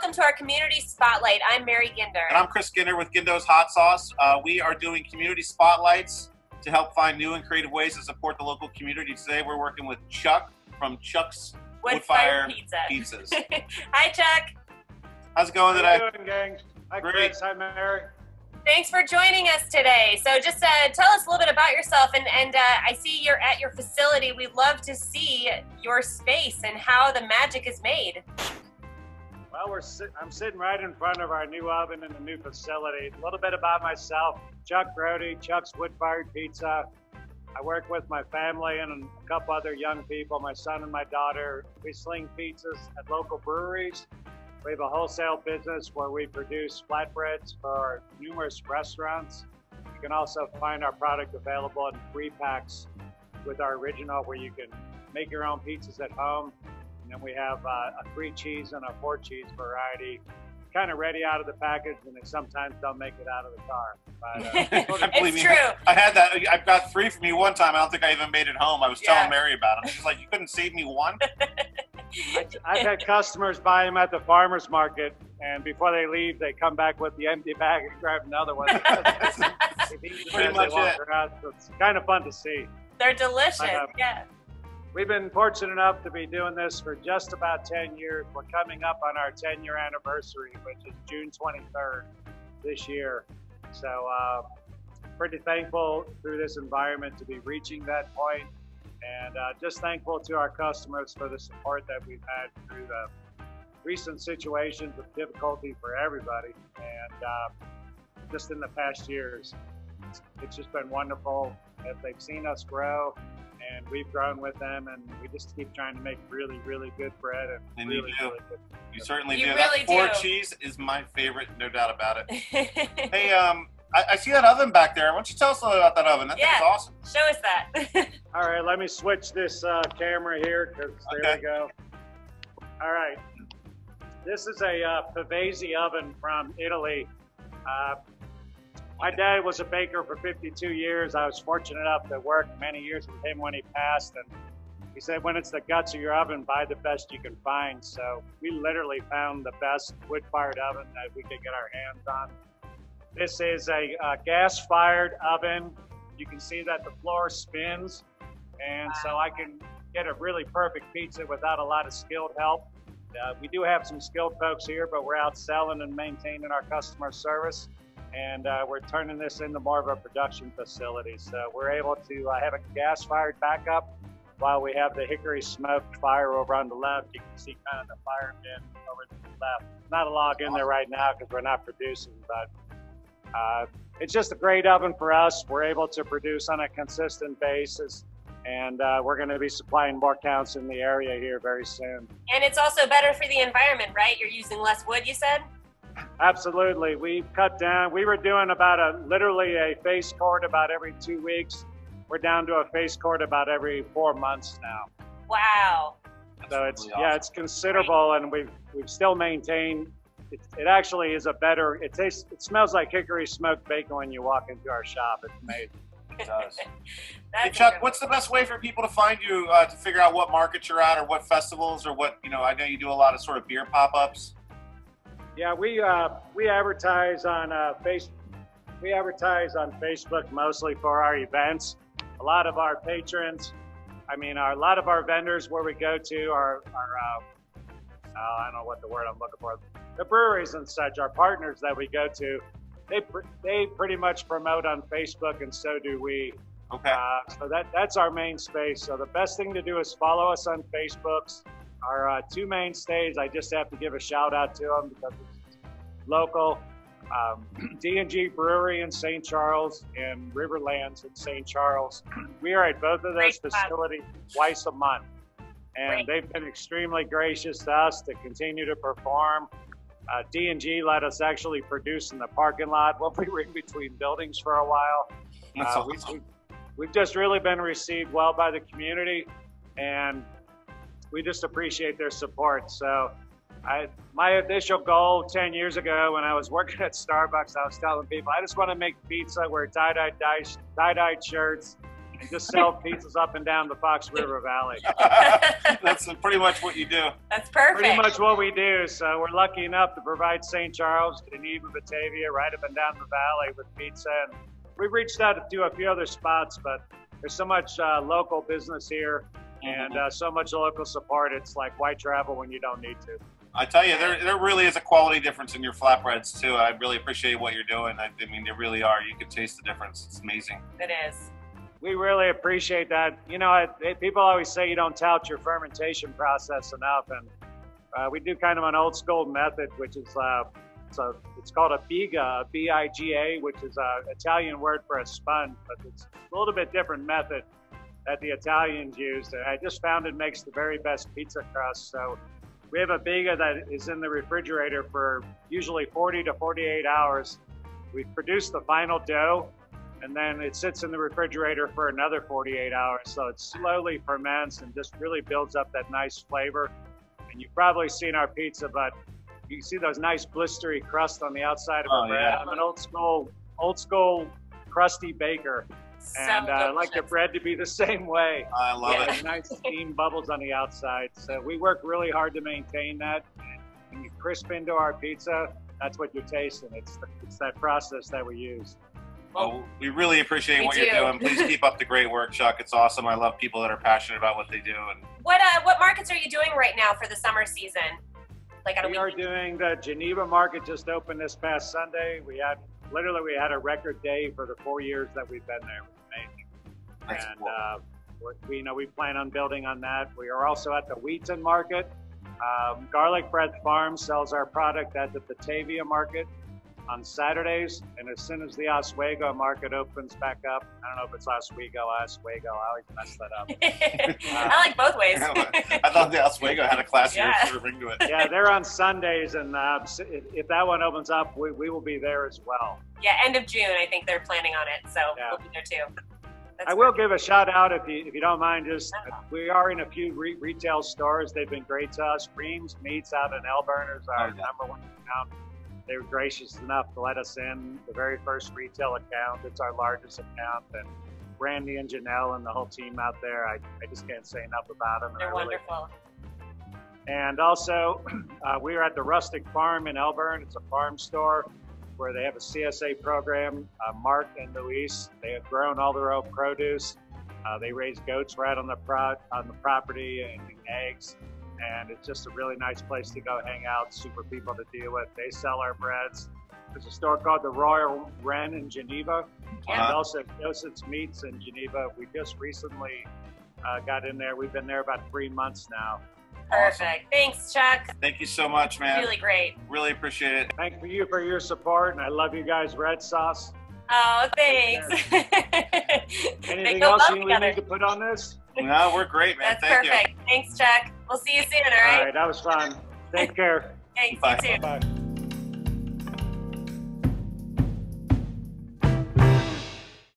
welcome to our Community Spotlight. I'm Mary Ginder. And I'm Chris Ginder with Gindo's Hot Sauce. We are doing community spotlights to help find new and creative ways to support the local community. Today we're working with Chuck from Chuck's Woodfire Pizzas. Hi, Chuck. How's it going today? How you doing, gang? Hi, Great. Chris. Hi, Mary. Thanks for joining us today. So just tell us a little bit about yourself. And I see you're at your facility. We'd love to see your space and how the magic is made. Well, I'm sitting right in front of our new oven in the new facility. A little bit about myself. Chuck Grote, Chuck's Wood-Fired Pizza. I work with my family and a couple other young people, my son and my daughter. We sling pizzas at local breweries. We have a wholesale business where we produce flatbreads for numerous restaurants. You can also find our product available in 3-packs with our original, where you can make your own pizzas at home. And then we have a 3-cheese and a 4-cheese variety, kind of ready out of the package, and they sometimes don't make it out of the car. But, it's true. I had that. I've got 3 from you one time. I don't think I even made it home. I was telling Mary about them. She's like, you couldn't save me one? I've had customers buy them at the farmer's market, and before they leave, they come back with the empty bag and grab another one. Pretty much it. So it's kind of fun to see. They're delicious, yeah. We've been fortunate enough to be doing this for just about 10 years. We're coming up on our 10-year anniversary, which is June 23rd this year. So pretty thankful through this environment to be reaching that point. And just thankful to our customers for the support that we've had through the recent situations of difficulty for everybody. And just in the past years, it's just been wonderful as they've seen us grow, and we've grown with them, and we just keep trying to make really, really good bread. And really, you do. Really good. You certainly You do. really That 4-cheese is my favorite, no doubt about it. Hey, I see that oven back there. Why don't you tell us a little about that oven? That thing's awesome. Show us that. All right, let me switch this camera here, because there we go. All right. This is a Pavesi oven from Italy. My dad was a baker for 52 years. I was fortunate enough to work many years with him when he passed. And he said, when it's the guts of your oven, buy the best you can find. So we literally found the best wood-fired oven that we could get our hands on. This is a gas-fired oven. You can see that the floor spins. And so I can get a really perfect pizza without a lot of skilled help. We do have some skilled folks here, but we're out selling and maintaining our customer service. And we're turning this into more of a production facility. So we're able to have a gas-fired backup while we have the hickory smoked fire over on the left. You can see kind of the fire bin over to the left. Not a log in there right now because we're not producing, but it's just a great oven for us. We're able to produce on a consistent basis, and we're going to be supplying more counts in the area here very soon. And it's also better for the environment, right? You're using less wood, you said? Absolutely. We've cut down. We were doing about literally a face cord about every 2 weeks. We're down to a face cord about every 4 months now. Wow. So it's really awesome. It's considerable, and we've still maintained. It actually is a better. It smells like hickory smoked bacon when you walk into our shop. It's amazing. It does. Hey, Chuck, what's the best way for people to find you to figure out what market you're at or what festivals or what, I know you do a lot of sort of beer pop-ups. Yeah, we advertise on We advertise on Facebook mostly for our events. A lot of our patrons, a lot of our vendors where we go to are I don't know what the word I'm looking for. The breweries and such, our partners that we go to, they pretty much promote on Facebook, and so do we. Okay. So that's our main space. So the best thing to do is follow us on Facebook. Our 2 mainstays, I just have to give a shout out to them because it's local. D&G Brewery in St. Charles and Riverlands in St. Charles. We are at both of those facilities twice a month. And they've been extremely gracious to us to continue to perform. D&G let us actually produce in the parking lot while we were in between buildings for a while. We've just really been received well by the community, and we just appreciate their support. So my initial goal 10 years ago when I was working at Starbucks, I was telling people, I just want to make pizza, wear tie-dyed shirts, and just sell pizzas up and down the Fox River Valley. That's pretty much what you do. That's perfect. Pretty much what we do. So we're lucky enough to provide St. Charles, Geneva, Batavia, right up and down the valley with pizza. And we've reached out to a few other spots, but there's so much local business here and so much local support. It's like, why travel when you don't need to? I tell you, there really is a quality difference in your flatbreads too. I really appreciate what you're doing. I mean, they really are. You can taste the difference. It's amazing. It is. We really appreciate that. You know, people always say you don't tout your fermentation process enough, and we do kind of an old school method, which is it's called a biga, B-I-G-A, which is an Italian word for a sponge, but it's a little bit different method that the Italians use. And I just found it makes the very best pizza crust. So we have a biga that is in the refrigerator for usually 40 to 48 hours. We produce the final dough, and then it sits in the refrigerator for another 48 hours. So it slowly ferments and just really builds up that nice flavor. And you've probably seen our pizza, but you can see those nice blistery crust on the outside of the bread. Yeah. I'm an old school crusty baker. And I like the bread to be the same way. I love it. Nice steam bubbles on the outside. So we work really hard to maintain that. When you crisp into our pizza, that's what you're tasting. It's that process that we use. Well, we really appreciate what you're doing. Please keep up the great work, Chuck. It's awesome. I love people that are passionate about what they do. And what markets are you doing right now for the summer season? We are doing the Geneva market, just opened this past Sunday. We had a record day for the 4 years that we've been there. It was amazing. That's and we plan on building on that. We are also at the Wheaton market. Garlic Bread Farm sells our product at the Batavia market on Saturdays, and as soon as the Oswego market opens back up, I don't know if it's Oswego, I always mess that up. I like both ways. I thought the Oswego had a classier sort of ring to it. Yeah, they're on Sundays, and if that one opens up, we will be there as well. Yeah, end of June, I think they're planning on it, so we'll be there too. I will give a shout out, if you don't mind, we are in a few retail stores. They've been great to us. Reams Meats out in Elburn is our #1 account. They were gracious enough to let us in the very first retail account. It's our largest account. And Randy and Janelle and the whole team out there, I just can't say enough about them. They're wonderful. And also, we are at the Rustic Farm in Elburn. It's a farm store where they have a CSA program. Mark and Luis, they have grown all their own produce. They raise goats right on the property and eggs. And it's just a really nice place to go hang out, super people to deal with. They sell our breads. There's a store called the Royal Wren in Geneva, and also Joseph's Meats in Geneva. We just recently got in there. We've been there about 3 months now. Perfect. Awesome. Thanks, Chuck. Thank you so much, man. Really great. Really appreciate it. Thank you for your support, and I love you guys' red sauce. Oh, thanks. Anything else you need to put on this? No, we're great, man. That's perfect. Thanks, Chuck. We'll see you soon, all right? All right, that was fun. Take care. Thanks, Bye. You too. Bye.